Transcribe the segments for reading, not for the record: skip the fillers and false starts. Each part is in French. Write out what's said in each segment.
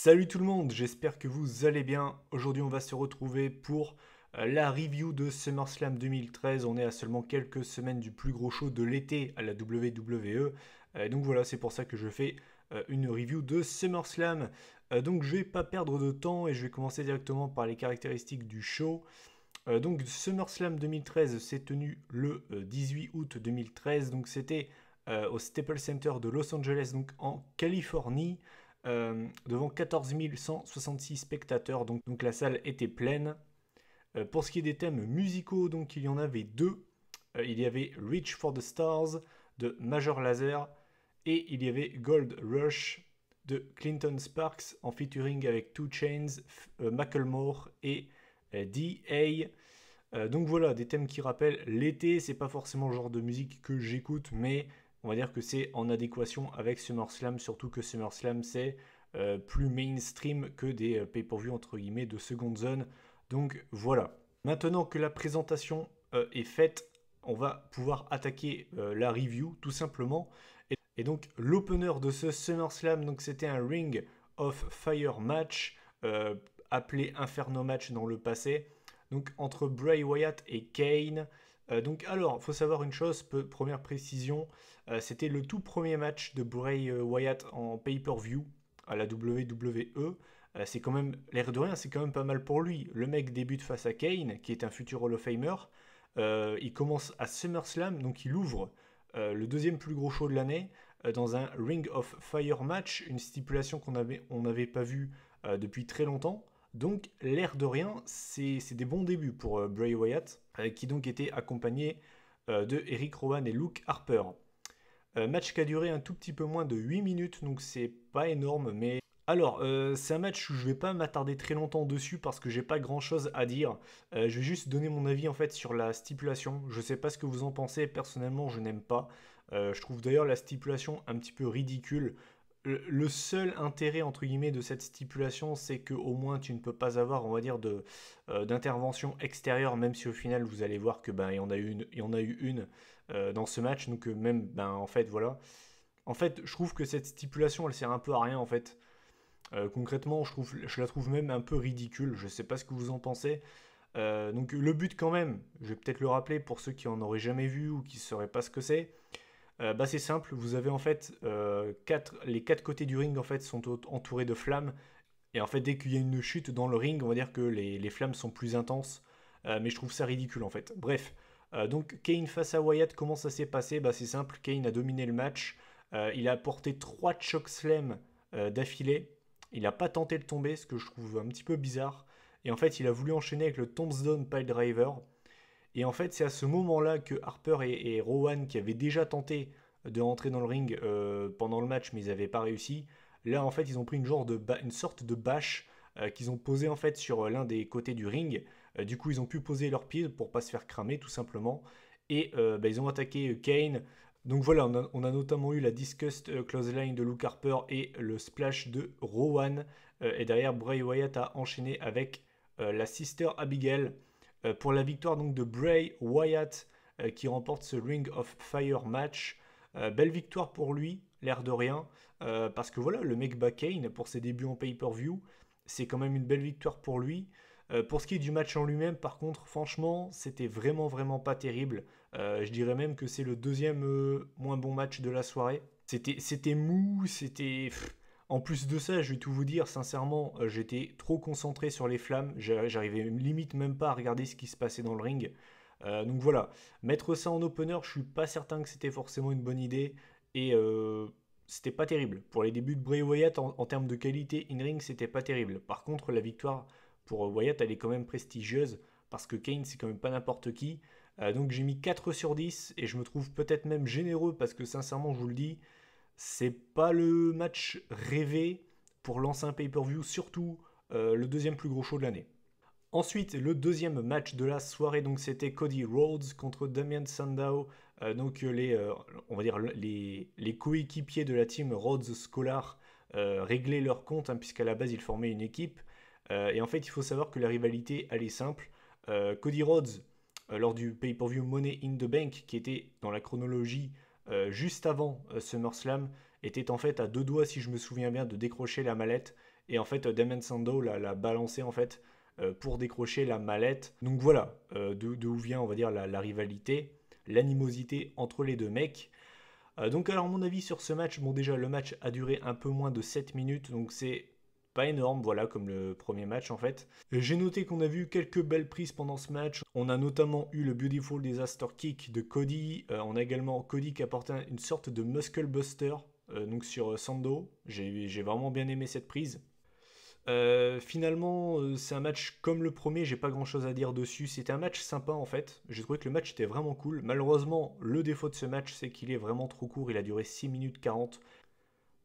Salut tout le monde, j'espère que vous allez bien. Aujourd'hui on va se retrouver pour la review de SummerSlam 2013. On est à seulement quelques semaines du plus gros show de l'été à la WWE. Donc voilà, c'est pour ça que je fais une review de SummerSlam. Donc je vais pas perdre de temps et je vais commencer directement par les caractéristiques du show. Donc SummerSlam 2013 s'est tenu le 18 août 2013. Donc c'était au Staples Center de Los Angeles, donc en Californie, devant 14 166 spectateurs. Donc la salle était pleine. Pour ce qui est des thèmes musicaux, donc il y en avait deux. Il y avait Reach for the Stars de Major Lazer et il y avait Gold Rush de Clinton Sparks en featuring avec 2 Chainz, Macklemore et D.A. Donc voilà, des thèmes qui rappellent l'été. C'est pas forcément le genre de musique que j'écoute, mais on va dire que c'est en adéquation avec SummerSlam, surtout que SummerSlam c'est plus mainstream que des pay-per-view entre guillemets de seconde zone. Donc voilà. Maintenant que la présentation est faite, on va pouvoir attaquer la review tout simplement. Et donc l'opener de ce SummerSlam, donc c'était un Ring of Fire match appelé Inferno match dans le passé. Donc entre Bray Wyatt et Kane. Donc alors, faut savoir une chose, première précision, c'était le tout premier match de Bray Wyatt en pay-per-view à la WWE. C'est quand même, l'air de rien, c'est quand même pas mal pour lui. Le mec débute face à Kane, qui est un futur Hall of Famer. Il commence à SummerSlam, donc il ouvre le deuxième plus gros show de l'année dans un Ring of Fire match, une stipulation on n'avait pas vue depuis très longtemps. Donc, l'air de rien, c'est des bons débuts pour Bray Wyatt, qui donc était accompagné de Eric Rowan et Luke Harper. Match qui a duré un tout petit peu moins de 8 minutes, donc c'est pas énorme, mais... Alors, c'est un match où je vais pas m'attarder très longtemps dessus parce que j'ai pas grand chose à dire. Je vais juste donner mon avis en fait sur la stipulation. Je sais pas ce que vous en pensez, personnellement je n'aime pas. Je trouve d'ailleurs la stipulation un petit peu ridicule. Le seul intérêt entre guillemets de cette stipulation, c'est que au moins tu ne peux pas avoir, on va dire, d'intervention extérieure, même si au final vous allez voir que ben il y en a eu une dans ce match, donc même ben en fait voilà. En fait, je trouve que cette stipulation, elle sert un peu à rien en fait. Concrètement, je la trouve même un peu ridicule. Je sais pas ce que vous en pensez. Donc le but quand même, je vais peut-être le rappeler pour ceux qui en auraient jamais vu ou qui ne sauraient pas ce que c'est. Bah, c'est simple, vous avez en fait les quatre côtés du ring en fait sont entourés de flammes et en fait dès qu'il y a une chute dans le ring, on va dire que les flammes sont plus intenses. Mais je trouve ça ridicule en fait. Bref, donc Kane face à Wyatt, comment ça s'est passé? Bah c'est simple, Kane a dominé le match. Il a apporté 3 chokeslam d'affilée. Il n'a pas tenté de tomber, ce que je trouve un petit peu bizarre. Et en fait, il a voulu enchaîner avec le Tombstone Piledriver. Et en fait, c'est à ce moment-là que Harper et Rowan, qui avaient déjà tenté de rentrer dans le ring pendant le match, mais ils n'avaient pas réussi, là, en fait, ils ont pris une sorte de bâche qu'ils ont posée en fait sur l'un des côtés du ring. Du coup, ils ont pu poser leurs pieds pour pas se faire cramer, tout simplement. Et bah, ils ont attaqué Kane. Donc voilà, on a notamment eu la Discussed Clothesline de Luke Harper et le splash de Rowan. Et derrière, Bray Wyatt a enchaîné avec la Sister Abigail pour la victoire donc de Bray Wyatt qui remporte ce Ring of Fire match. Belle victoire pour lui, l'air de rien, parce que voilà, le mec bat Kane pour ses débuts en pay-per-view, c'est quand même une belle victoire pour lui. Pour ce qui est du match en lui-même, par contre, franchement, c'était vraiment vraiment pas terrible. Je dirais même que c'est le deuxième moins bon match de la soirée. C'était mou, c'était... En plus de ça, je vais tout vous dire, sincèrement, j'étais trop concentré sur les flammes, j'arrivais limite même pas à regarder ce qui se passait dans le ring. Donc voilà, mettre ça en opener, je suis pas certain que c'était forcément une bonne idée, et c'était pas terrible. Pour les débuts de Bray Wyatt, en termes de qualité in-ring, c'était pas terrible. Par contre, la victoire pour Wyatt, elle est quand même prestigieuse, parce que Kane, c'est quand même pas n'importe qui. Donc j'ai mis 4 sur 10, et je me trouve peut-être même généreux, parce que sincèrement, je vous le dis, c'est pas le match rêvé pour lancer un pay-per-view, surtout le deuxième plus gros show de l'année. Ensuite, le deuxième match de la soirée, donc c'était Cody Rhodes contre Damien Sandow, donc on va dire les coéquipiers de la team Rhodes Scholar réglaient leur compte, hein, puisqu'à la base ils formaient une équipe. Et en fait, il faut savoir que la rivalité, elle est simple. Cody Rhodes, lors du pay-per-view Money in the Bank, qui était dans la chronologie juste avant SummerSlam, était en fait à deux doigts, si je me souviens bien, de décrocher la mallette. Et en fait, Damien Sandow l'a balancé en fait pour décrocher la mallette. Donc voilà, d'où vient, on va dire, la rivalité, l'animosité entre les deux mecs. Donc alors mon avis sur ce match, bon déjà le match a duré un peu moins de 7 minutes, donc c'est pas énorme, voilà, comme le premier match en fait. J'ai noté qu'on a vu quelques belles prises pendant ce match. On a notamment eu le Beautiful Disaster Kick de Cody. On a également Cody qui apportait une sorte de Muscle Buster donc sur Sando. J'ai vraiment bien aimé cette prise. Finalement, c'est un match comme le premier, j'ai pas grand chose à dire dessus. C'était un match sympa en fait. J'ai trouvé que le match était vraiment cool. Malheureusement, le défaut de ce match, c'est qu'il est vraiment trop court. Il a duré 6 minutes 40.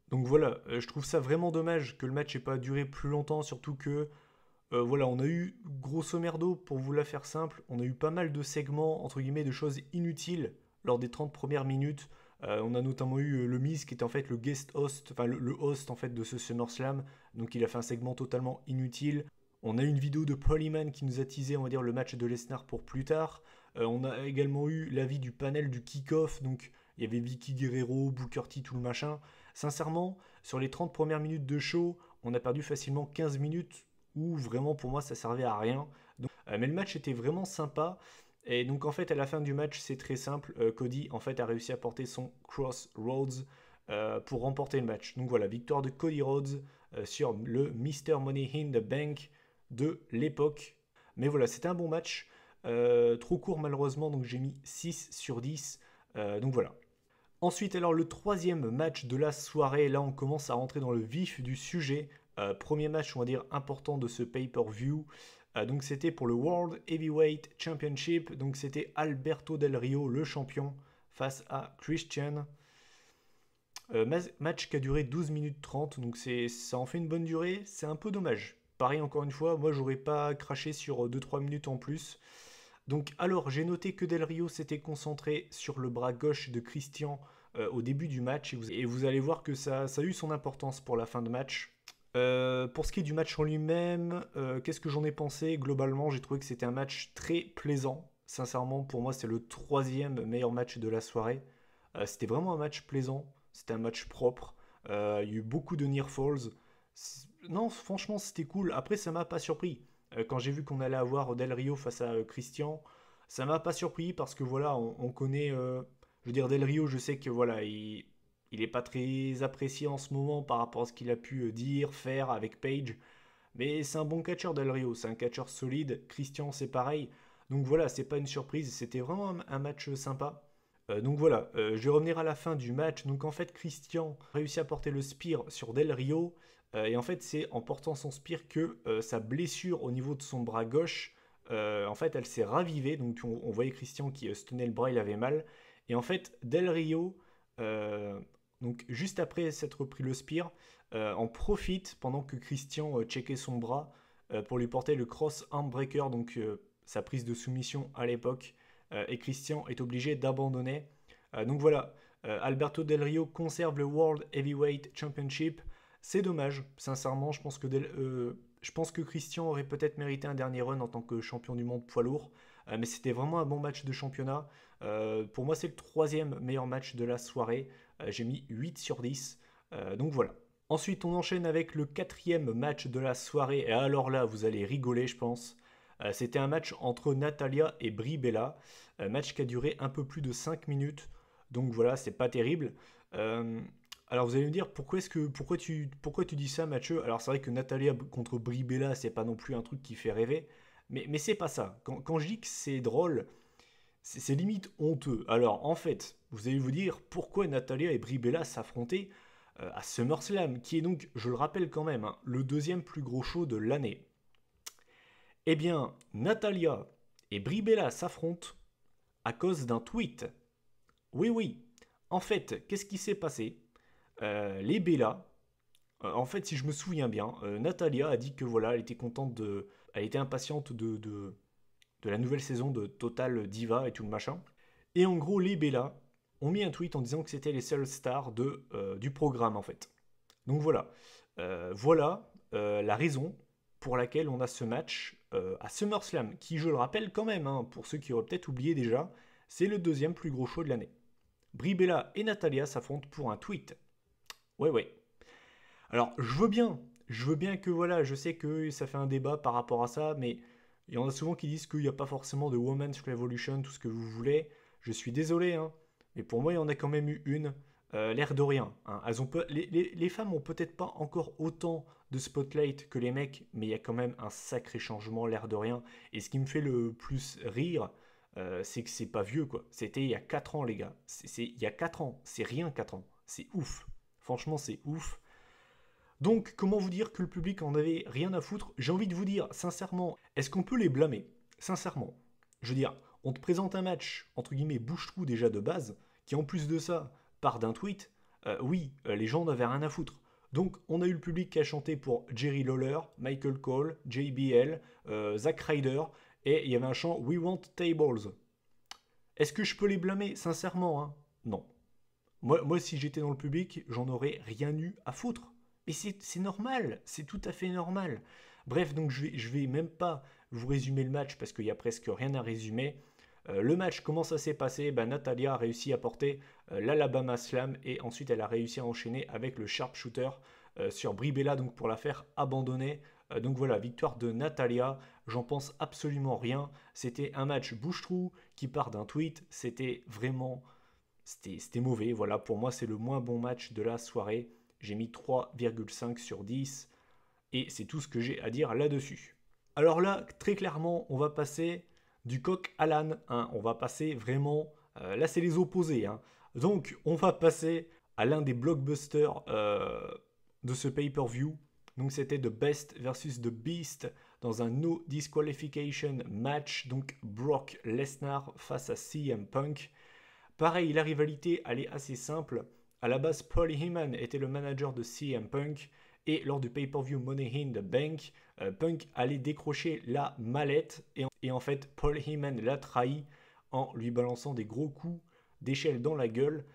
Donc voilà, je trouve ça vraiment dommage que le match n'ait pas duré plus longtemps, surtout que voilà, on a eu grosso merdo, pour vous la faire simple, on a eu pas mal de segments, entre guillemets, de choses inutiles lors des 30 premières minutes. On a notamment eu le Miz qui était en fait le guest host, enfin le host en fait de ce SummerSlam, donc il a fait un segment totalement inutile. On a eu une vidéo de Paul Heyman qui nous a teasé, on va dire, le match de Lesnar pour plus tard. On a également eu l'avis du panel du kick-off, donc il y avait Vicky Guerrero, Booker T, tout le machin. Sincèrement, sur les 30 premières minutes de show, on a perdu facilement 15 minutes où vraiment pour moi ça servait à rien. Donc, mais le match était vraiment sympa. Et donc en fait à la fin du match c'est très simple. Cody en fait a réussi à porter son Crossroads pour remporter le match. Donc voilà, victoire de Cody Rhodes sur le Mr. Money in the Bank de l'époque. Mais voilà, c'était un bon match. Trop court malheureusement, donc j'ai mis 6 sur 10. Donc voilà. Ensuite, alors le troisième match de la soirée, là on commence à rentrer dans le vif du sujet. Premier match, on va dire, important de ce pay-per-view. Donc c'était pour le World Heavyweight Championship. Donc c'était Alberto Del Rio, le champion, face à Christian. Match qui a duré 12 minutes 30, donc ça en fait une bonne durée. C'est un peu dommage. Pareil, encore une fois, moi j'aurais pas craché sur 2-3 minutes en plus. Donc alors j'ai noté que Del Rio s'était concentré sur le bras gauche de Christian au début du match et vous allez voir que ça a eu son importance pour la fin de match. Pour ce qui est du match en lui-même, qu'est-ce que j'en ai pensé? Globalement, j'ai trouvé que c'était un match très plaisant. Sincèrement, pour moi, c'est le troisième meilleur match de la soirée. C'était vraiment un match plaisant, c'était un match propre. Il y a eu beaucoup de near falls. Non, franchement, c'était cool. Après, ça m'a pas surpris. Quand j'ai vu qu'on allait avoir Del Rio face à Christian, ça m'a pas surpris parce que voilà, on connaît. Je veux dire, Del Rio, je sais que voilà, il est pas très apprécié en ce moment par rapport à ce qu'il a pu dire, faire avec Page. Mais c'est un bon catcheur Del Rio, c'est un catcheur solide. Christian, c'est pareil. Donc voilà, c'est pas une surprise, c'était vraiment un match sympa. Donc voilà, je vais revenir à la fin du match. Donc en fait, Christian réussit à porter le spear sur Del Rio. Et en fait, c'est en portant son spear que sa blessure au niveau de son bras gauche, en fait, elle s'est ravivée. Donc on voyait Christian qui se tenait le bras, il avait mal. Et en fait, Del Rio, donc juste après s'être pris le spear, en profite pendant que Christian checkait son bras pour lui porter le cross arm breaker, donc sa prise de soumission à l'époque. Et Christian est obligé d'abandonner. Donc voilà, Alberto Del Rio conserve le World Heavyweight Championship. C'est dommage, sincèrement, je pense que Christian aurait peut-être mérité un dernier run en tant que champion du monde poids lourd. Mais c'était vraiment un bon match de championnat. Pour moi, c'est le troisième meilleur match de la soirée. J'ai mis 8 sur 10. Donc voilà. Ensuite, on enchaîne avec le quatrième match de la soirée. Et alors là, vous allez rigoler, je pense. C'était un match entre Natalia et Brie Bella. Match qui a duré un peu plus de 5 minutes. Donc voilà, c'est pas terrible. Alors vous allez me dire, pourquoi tu dis ça, Mathieu? Alors c'est vrai que Natalia contre Brie Bella, c'est pas non plus un truc qui fait rêver. Mais c'est pas ça. Quand je dis que c'est drôle, c'est limite honteux. Alors en fait, vous allez vous dire, pourquoi Natalia et Brie Bella s'affrontaient à SummerSlam, qui est donc, je le rappelle quand même, hein, le deuxième plus gros show de l'année. Eh bien, Natalia et Brie Bella s'affrontent à cause d'un tweet. Oui, oui. En fait, qu'est-ce qui s'est passé? Les Bella, en fait, si je me souviens bien, Natalia a dit que voilà, elle était impatiente de la nouvelle saison de Total Diva et tout le machin. Et en gros, les Bella ont mis un tweet en disant que c'était les seules stars du programme en fait. Donc voilà, voilà la raison pour laquelle on a ce match à SummerSlam, qui je le rappelle quand même, hein, pour ceux qui auraient peut-être oublié déjà, c'est le deuxième plus gros show de l'année. Brie Bella et Natalia s'affrontent pour un tweet. Ouais, ouais. Alors, je veux bien que, voilà, je sais que ça fait un débat par rapport à ça, mais il y en a souvent qui disent qu'il n'y a pas forcément de Women's Revolution, tout ce que vous voulez. Je suis désolé, hein, mais pour moi, il y en a quand même eu une, l'air de rien. Hein. Les femmes ont peut-être pas encore autant de spotlight que les mecs, mais il y a quand même un sacré changement, l'air de rien. Et ce qui me fait le plus rire, c'est que c'est pas vieux, quoi. C'était il y a 4 ans, les gars. Il y a 4 ans. C'est rien, 4 ans. C'est ouf. Franchement, c'est ouf. Donc, comment vous dire que le public en avait rien à foutre? J'ai envie de vous dire, sincèrement, est-ce qu'on peut les blâmer? Sincèrement. Je veux dire, on te présente un match, entre guillemets, bouche-trou déjà de base, qui en plus de ça part d'un tweet. Oui, les gens n'avaient rien à foutre. Donc, on a eu le public qui a chanté pour Jerry Lawler, Michael Cole, JBL, Zack Ryder, et il y avait un chant We Want Tables. Est-ce que je peux les blâmer? Sincèrement, hein? Non. Moi, si j'étais dans le public, j'en aurais rien eu à foutre. Mais c'est normal, c'est tout à fait normal. Bref, donc je vais même pas vous résumer le match parce qu'il y a presque rien à résumer. Le match, comment ça s'est passé? Ben, Natalia a réussi à porter l'Alabama Slam et ensuite elle a réussi à enchaîner avec le sharpshooter sur Brie Bella donc pour la faire abandonner. Donc voilà, victoire de Natalia. J'en pense absolument rien. C'était un match bouche-trou qui part d'un tweet. C'était mauvais. Voilà, pour moi, c'est le moins bon match de la soirée. J'ai mis 3,5 sur 10 et c'est tout ce que j'ai à dire là-dessus. Alors là, très clairement, on va passer du coq à l'âne. Hein. On va passer vraiment. Là, c'est les opposés. Hein. Donc, on va passer à l'un des blockbusters de ce pay-per-view. Donc, c'était The Best versus The Beast dans un no disqualification match. Donc, Brock Lesnar face à CM Punk. Pareil, la rivalité, elle est assez simple. À la base, Paul Heyman était le manager de CM Punk et lors du pay-per-view Money in the Bank, Punk allait décrocher la mallette et en fait, Paul Heyman l'a trahi en lui balançant des gros coups d'échelle dans la gueule.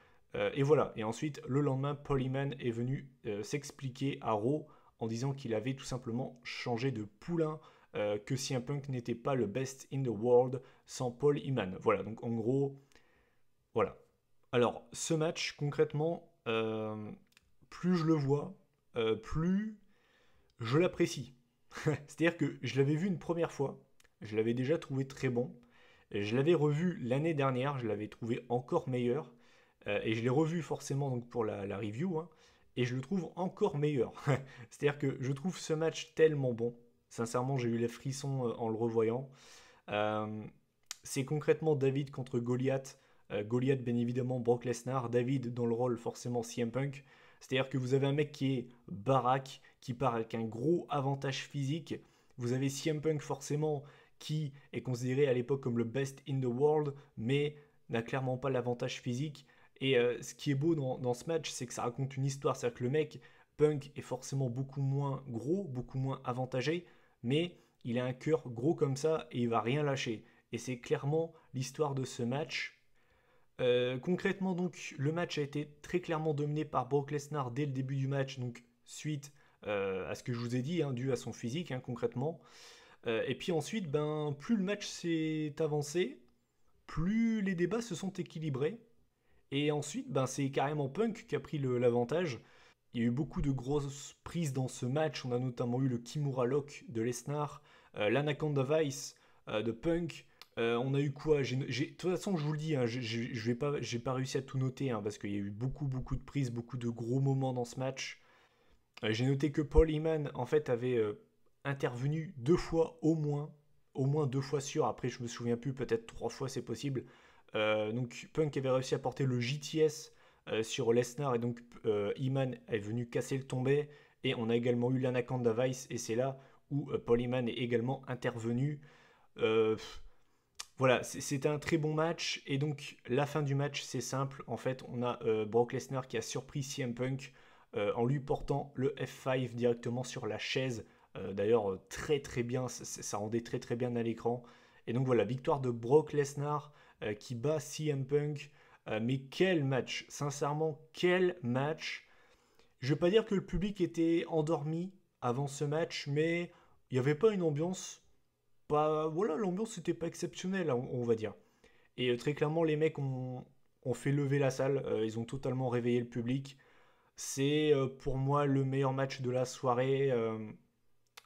Et voilà. Et ensuite, le lendemain, Paul Heyman est venu s'expliquer à Raw en disant qu'il avait tout simplement changé de poulain, que CM Punk n'était pas le best in the world sans Paul Heyman. Voilà. Donc en gros, voilà. Alors, ce match, concrètement, plus je le vois, plus je l'apprécie. C'est-à-dire que je l'avais vu une première fois, je l'avais déjà trouvé très bon, et je l'avais revu l'année dernière, je l'avais trouvé encore meilleur, et je l'ai revu forcément donc pour la review, hein, et je le trouve encore meilleur. C'est-à-dire que je trouve ce match tellement bon. Sincèrement, j'ai eu les frissons en le revoyant. Euh, c'est concrètement David contre Goliath. Goliath, bien évidemment, Brock Lesnar. David, dans le rôle, forcément, CM Punk. C'est-à-dire que vous avez un mec qui est baraque, qui part avec un gros avantage physique. Vous avez CM Punk, forcément, qui est considéré à l'époque comme le best in the world, mais n'a clairement pas l'avantage physique. Et ce qui est beau dans ce match, c'est que ça raconte une histoire. C'est-à-dire que le mec, Punk, est forcément beaucoup moins gros, beaucoup moins avantagé, mais il a un cœur gros comme ça et il va rien lâcher. Et c'est clairement l'histoire de ce match. Concrètement, donc, le match a été très clairement dominé par Brock Lesnar dès le début du match, donc suite à ce que je vous ai dit, hein, dû à son physique, hein, concrètement. Et puis ensuite, ben, plus le match s'est avancé, plus les débats se sont équilibrés. Et ensuite, ben, c'est carrément Punk qui a pris l'avantage. Il y a eu beaucoup de grosses prises dans ce match. On a notamment eu le Kimura Lock de Lesnar, l'Anaconda Vice de Punk. On a eu quoi? De toute façon, je vous le dis, hein, j'ai pas réussi à tout noter hein, parce qu'il y a eu beaucoup de prises, beaucoup de gros moments dans ce match. J'ai noté que Paul Heyman, en fait, avait intervenu 2 fois au moins 2 fois sûr. Après, je me souviens plus, peut-être 3 fois, c'est possible. Donc, Punk avait réussi à porter le JTS sur Lesnar et donc Heyman est venu casser le tombé. Et on a également eu l'Anaconda Vice et c'est là où Paul Heyman est également intervenu. Euh, voilà, c'était un très bon match. Et donc, la fin du match, c'est simple. En fait, on a Brock Lesnar qui a surpris CM Punk en lui portant le F5 directement sur la chaise. D'ailleurs, très très bien, ça rendait très très bien à l'écran. Et donc voilà, victoire de Brock Lesnar qui bat CM Punk. Mais quel match, sincèrement, quel match. Je ne vais pas dire que le public était endormi avant ce match, mais il n'y avait pas une ambiance pas, voilà, l'ambiance n'était pas exceptionnelle, on va dire. Et très clairement, les mecs ont fait lever la salle, ils ont totalement réveillé le public. C'est pour moi le meilleur match de la soirée,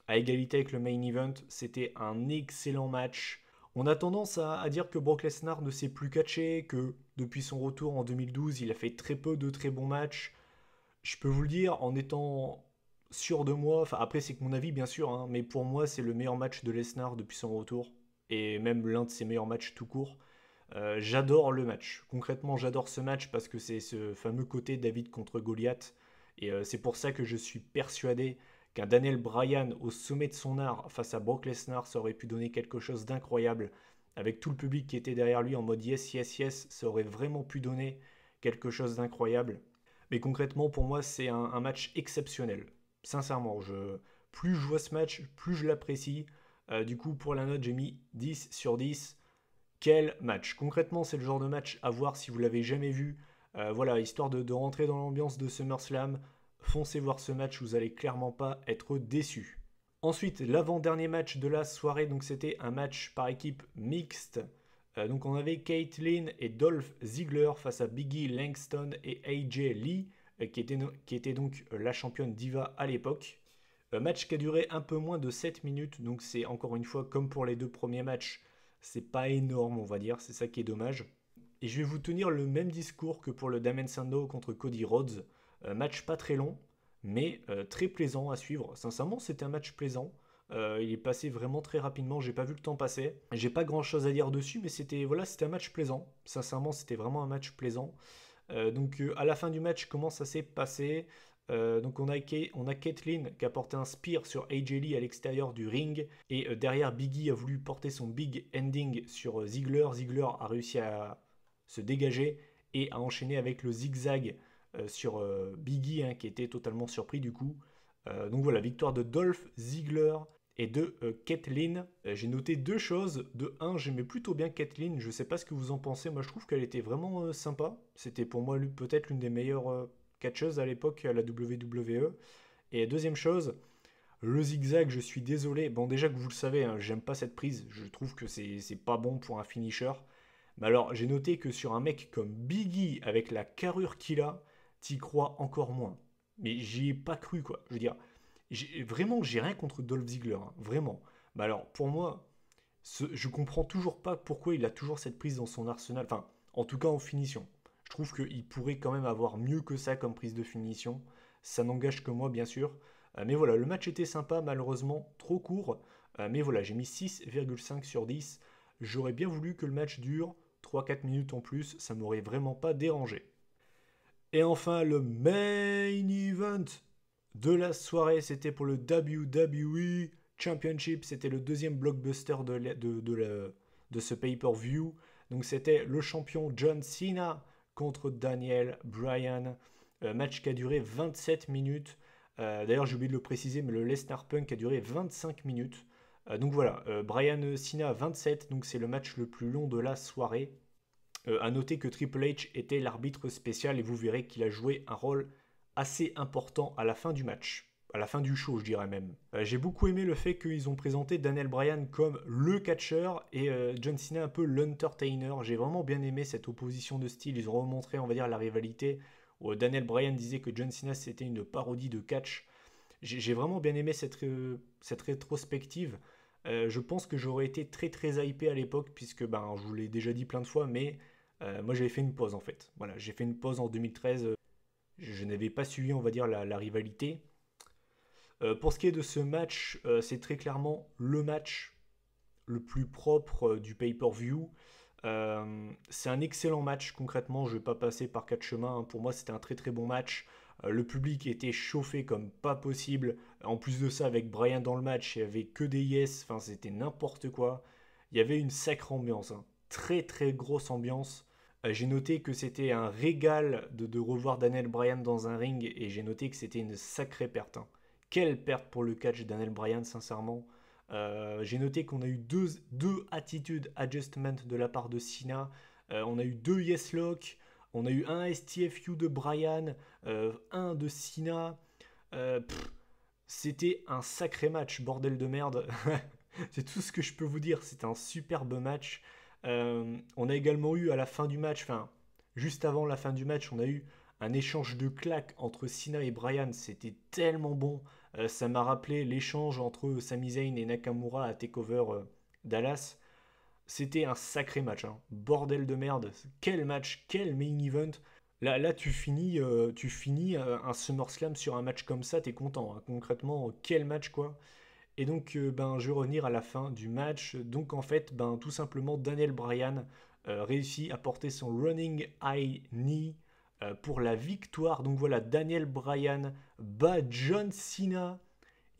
à égalité avec le main event. C'était un excellent match. On a tendance à dire que Brock Lesnar ne sait plus catcher, que depuis son retour en 2012, il a fait très peu de très bons matchs. Je peux vous le dire en étant sûr de moi, enfin après c'est que mon avis bien sûr, hein, mais pour moi c'est le meilleur match de Lesnar depuis son retour, et même l'un de ses meilleurs matchs tout court. J'adore le match. Concrètement, j'adore ce match parce que c'est ce fameux côté David contre Goliath. Et c'est pour ça que je suis persuadé qu'un Daniel Bryan au sommet de son art face à Brock Lesnar, ça aurait pu donner quelque chose d'incroyable. Avec tout le public qui était derrière lui en mode yes, yes, yes, ça aurait vraiment pu donner quelque chose d'incroyable. Mais concrètement, pour moi, c'est un match exceptionnel. Sincèrement, plus je vois ce match, plus je l'apprécie. Du coup, pour la note, j'ai mis 10 sur 10. Quel match! Concrètement, c'est le genre de match à voir si vous l'avez jamais vu. Voilà, histoire de rentrer dans l'ambiance de SummerSlam. Foncez voir ce match, vous allez clairement pas être déçus. Ensuite, l'avant-dernier match de la soirée, donc c'était un match par équipe mixte. Donc on avait Caitlyn et Dolph Ziggler face à Biggie Langston et AJ Lee, qui était donc la championne Diva à l'époque. Match qui a duré un peu moins de 7 minutes, donc c'est encore une fois comme pour les deux premiers matchs, c'est pas énorme on va dire, c'est ça qui est dommage. Et je vais vous tenir le même discours que pour le Damien Sandow contre Cody Rhodes. Match pas très long, mais très plaisant à suivre. Sincèrement, c'était un match plaisant. Il est passé vraiment très rapidement, j'ai pas vu le temps passer. J'ai pas grand chose à dire dessus, mais c'était voilà, c'était un match plaisant. Sincèrement, c'était vraiment un match plaisant. Donc à la fin du match, comment ça s'est passé? Donc on a Caitlyn qui a porté un spear sur AJ Lee à l'extérieur du ring et derrière Biggie a voulu porter son big ending sur Ziggler. Ziggler a réussi à se dégager et a enchaîné avec le zigzag sur Biggie, hein, qui était totalement surpris du coup. Donc voilà, victoire de Dolph Ziggler et de Caitlyn. J'ai noté deux choses. De un, j'aimais plutôt bien Caitlyn. Je sais pas ce que vous en pensez. Moi, je trouve qu'elle était vraiment sympa. C'était pour moi peut-être l'une des meilleures catcheuses à l'époque à la WWE. Et deuxième chose, le zigzag, je suis désolé. Bon, déjà que vous le savez, hein, j'aime pas cette prise. Je trouve que c'est pas bon pour un finisher. Mais alors, j'ai noté que sur un mec comme Biggie, avec la carrure qu'il a, t'y crois encore moins. Mais j'y ai pas cru, quoi. Je veux dire, vraiment, j'ai rien contre Dolph Ziggler, hein, vraiment. Mais alors, pour moi, je comprends toujours pas pourquoi il a toujours cette prise dans son arsenal. Enfin, en tout cas en finition. Je trouve qu'il pourrait quand même avoir mieux que ça comme prise de finition. Ça n'engage que moi, bien sûr. Mais voilà, le match était sympa, malheureusement trop court. Mais voilà, j'ai mis 6,5 sur 10. J'aurais bien voulu que le match dure 3-4 minutes en plus, ça m'aurait vraiment pas dérangé. Et enfin, le main event de la soirée, c'était pour le WWE Championship. C'était le deuxième blockbuster de ce pay-per-view. Donc c'était le champion John Cena contre Daniel Bryan. Match qui a duré 27 minutes. D'ailleurs, j'ai oublié de le préciser, mais le Lesnar Punk a duré 25 minutes. Donc voilà, Bryan Cena 27, donc c'est le match le plus long de la soirée. À noter que Triple H était l'arbitre spécial et vous verrez qu'il a joué un rôle assez important à la fin du match. À la fin du show, je dirais même. J'ai beaucoup aimé le fait qu'ils ont présenté Daniel Bryan comme le catcheur et John Cena un peu l'entertainer. J'ai vraiment bien aimé cette opposition de style. Ils ont remontré, on va dire, la rivalité où Daniel Bryan disait que John Cena c'était une parodie de catch. J'ai vraiment bien aimé cette rétrospective. Je pense que j'aurais été très très hypé à l'époque puisque ben, je vous l'ai déjà dit plein de fois, mais moi j'avais fait une pause en fait. Voilà, j'ai fait une pause en 2013. Je n'avais pas suivi, on va dire, la rivalité. Pour ce qui est de ce match, c'est très clairement le match le plus propre du pay-per-view. C'est un excellent match, concrètement, je ne vais pas passer par quatre chemins. Hein. Pour moi, c'était un très très bon match. Le public était chauffé comme pas possible. En plus de ça, avec Bryan dans le match, il n'y avait que des yes, enfin, c'était n'importe quoi. Il y avait une sacrée ambiance, hein. Très très grosse ambiance. J'ai noté que c'était un régal de revoir Daniel Bryan dans un ring et j'ai noté que c'était une sacrée perte. Hein. Quelle perte pour le catch Daniel Bryan, sincèrement. J'ai noté qu'on a eu deux attitude adjustment de la part de Cena. On a eu deux yes lock. On a eu un STFU de Bryan, un de Cena. C'était un sacré match, bordel de merde. C'est tout ce que je peux vous dire. C'était un superbe match. On a également eu à la fin du match, enfin, juste avant la fin du match, on a eu un échange de claques entre Cena et Bryan, c'était tellement bon. Ça m'a rappelé l'échange entre Sami Zayn et Nakamura à TakeOver Dallas. C'était un sacré match, hein. Bordel de merde. Quel match, quel main event. Là tu finis un SummerSlam sur un match comme ça, t'es content, hein. Concrètement, quel match quoi. Et donc, ben, je vais revenir à la fin du match. Donc, en fait, ben, tout simplement, Daniel Bryan réussit à porter son running high knee pour la victoire. Donc voilà, Daniel Bryan bat John Cena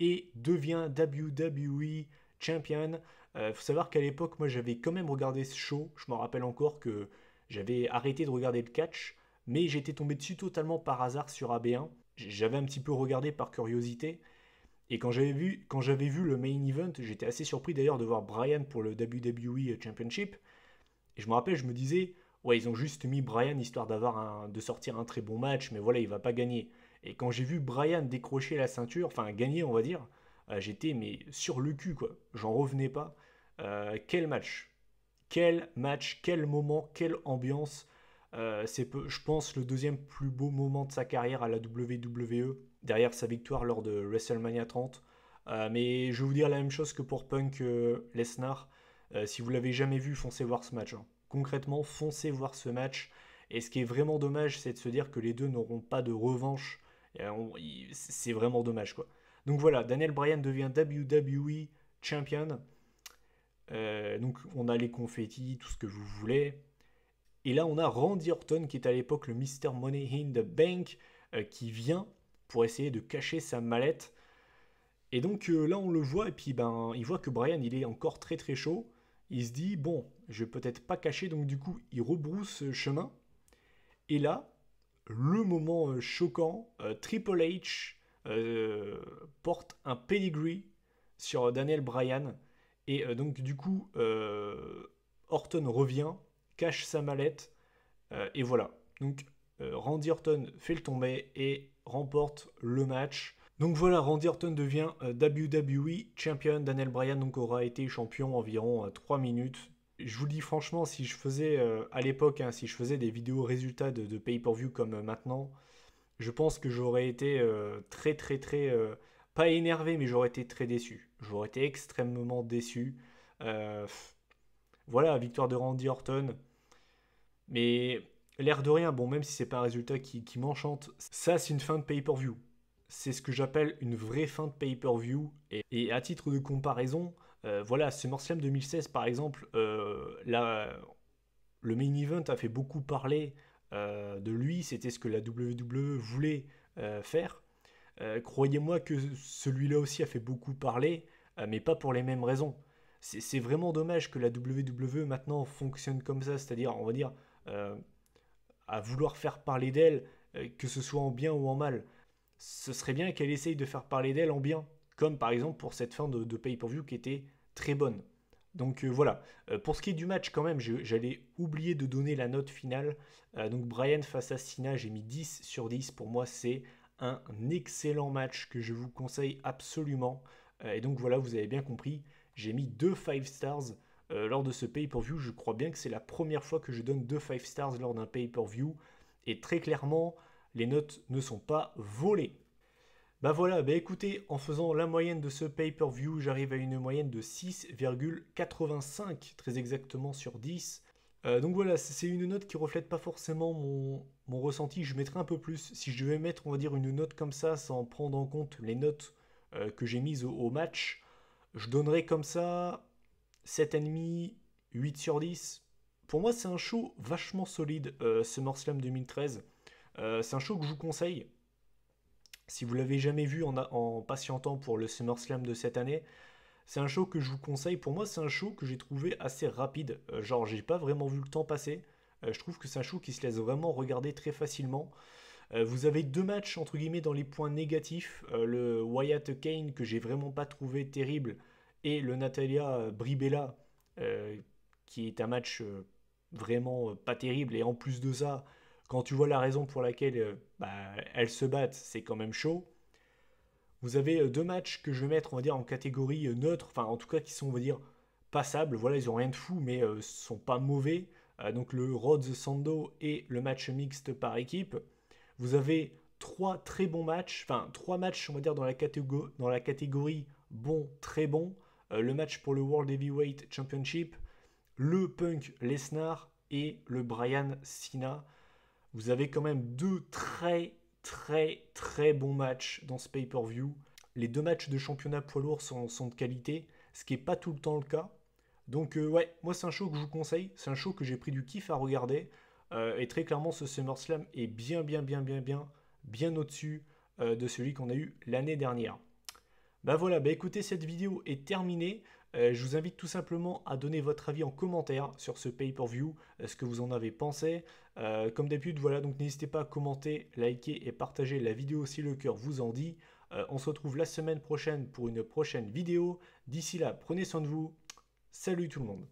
et devient WWE Champion. Faut savoir qu'à l'époque, moi, j'avais quand même regardé ce show. Je me rappelle encore que j'avais arrêté de regarder le catch, mais j'étais tombé dessus totalement par hasard sur AB1. J'avais un petit peu regardé par curiosité. Et quand j'avais vu le main event, j'étais assez surpris d'ailleurs de voir Bryan pour le WWE Championship. Et je me rappelle, je me disais, ouais, ils ont juste mis Bryan histoire de sortir un très bon match, mais voilà, il va pas gagner. Et quand j'ai vu Bryan décrocher la ceinture, enfin gagner, on va dire, j'étais mais sur le cul quoi. J'en revenais pas. Quel match, quel moment, quelle ambiance. Je pense, le deuxième plus beau moment de sa carrière à la WWE, derrière sa victoire lors de WrestleMania 30. Mais je vais vous dire la même chose que pour Punk Lesnar. Si vous l'avez jamais vu, foncez voir ce match, hein. Concrètement, foncez voir ce match. Et ce qui est vraiment dommage, c'est de se dire que les deux n'auront pas de revanche. C'est vraiment dommage, quoi. Donc voilà, Daniel Bryan devient WWE Champion. Donc on a les confettis, tout ce que vous voulez. Et là, on a Randy Orton, qui est à l'époque le Mr. Money in the Bank, qui vient pour essayer de cacher sa mallette. Et donc là, on le voit, et puis ben, il voit que Bryan, il est encore très très chaud. Il se dit, bon, je vais peut-être pas cacher, donc du coup, il rebrousse chemin. Et là, le moment choquant, Triple H porte un pedigree sur Daniel Bryan. Et donc du coup, Orton revient, cache sa mallette, et voilà. Donc Randy Orton fait le tombé et remporte le match. Donc voilà, Randy Orton devient WWE Champion. Daniel Bryan donc aura été champion environ 3 minutes. Je vous le dis franchement, si je faisais à l'époque, hein, si je faisais des vidéos résultats de pay-per-view comme maintenant, je pense que j'aurais été très très très pas énervé, mais j'aurais été très déçu. J'aurais été extrêmement déçu. Voilà, victoire de Randy Orton. Mais l'air de rien, bon, même si c'est pas un résultat qui m'enchante, ça c'est une fin de pay-per-view. C'est ce que j'appelle une vraie fin de pay-per-view. Et à titre de comparaison, voilà, SummerSlam 2016 par exemple, le main event a fait beaucoup parler de lui, c'était ce que la WWE voulait faire. Croyez-moi que celui-là aussi a fait beaucoup parler, mais pas pour les mêmes raisons. C'est vraiment dommage que la WWE maintenant fonctionne comme ça, c'est-à-dire, on va dire, euh, à vouloir faire parler d'elle, que ce soit en bien ou en mal. Ce serait bien qu'elle essaye de faire parler d'elle en bien, comme par exemple pour cette fin de pay-per-view qui était très bonne. Donc voilà. Pour ce qui est du match, quand même, j'allais oublier de donner la note finale. Donc Bryan face à Cena, j'ai mis 10 sur 10. Pour moi, c'est un excellent match que je vous conseille absolument. Et donc voilà, vous avez bien compris, j'ai mis 2 5 stars lors de ce pay-per-view. Je crois bien que c'est la première fois que je donne 2 5 stars lors d'un pay-per-view. Et très clairement, les notes ne sont pas volées. Bah voilà, bah écoutez, en faisant la moyenne de ce pay-per-view, j'arrive à une moyenne de 6,85, très exactement sur 10. Donc voilà, c'est une note qui reflète pas forcément mon ressenti, je mettrais un peu plus. Si je devais mettre, on va dire, une note comme ça, sans prendre en compte les notes que j'ai mises au match, je donnerais comme ça 7,5, 8 sur 10. Pour moi, c'est un show vachement solide, SummerSlam 2013. C'est un show que je vous conseille. Si vous l'avez jamais vu en patientant pour le SummerSlam de cette année, c'est un show que je vous conseille. Pour moi, c'est un show que j'ai trouvé assez rapide. Genre, j'ai pas vraiment vu le temps passer. Je trouve que c'est un show qui se laisse vraiment regarder très facilement. Vous avez deux matchs entre guillemets dans les points négatifs. Le Wyatt Kane que j'ai vraiment pas trouvé terrible et le Natalia Bribella qui est un match vraiment pas terrible. Et en plus de ça, quand tu vois la raison pour laquelle bah, elles se battent, c'est quand même chaud. Vous avez deux matchs que je vais mettre, on va dire, en catégorie neutre, enfin en tout cas qui sont, on va dire, passables. Voilà, ils ont rien de fou, mais sont pas mauvais. Donc le Rhodes Sando et le match mixte par équipe. Vous avez 3 matchs, on va dire, dans la catégorie bon, très bon. Le match pour le World Heavyweight Championship, le Punk Lesnar et le Bryan Cena. Vous avez quand même 2 très bons matchs dans ce pay-per-view. Les 2 matchs de championnat poids lourd sont de qualité, ce qui n'est pas tout le temps le cas. Donc ouais, moi c'est un show que je vous conseille, c'est un show que j'ai pris du kiff à regarder. Et très clairement ce SummerSlam est bien au-dessus de celui qu'on a eu l'année dernière. Bah voilà, bah écoutez, cette vidéo est terminée. Je vous invite tout simplement à donner votre avis en commentaire sur ce pay-per-view, ce que vous en avez pensé. Comme d'habitude, voilà, donc n'hésitez pas à commenter, liker et partager la vidéo si le cœur vous en dit. On se retrouve la semaine prochaine pour une prochaine vidéo. D'ici là, prenez soin de vous. Salut tout le monde.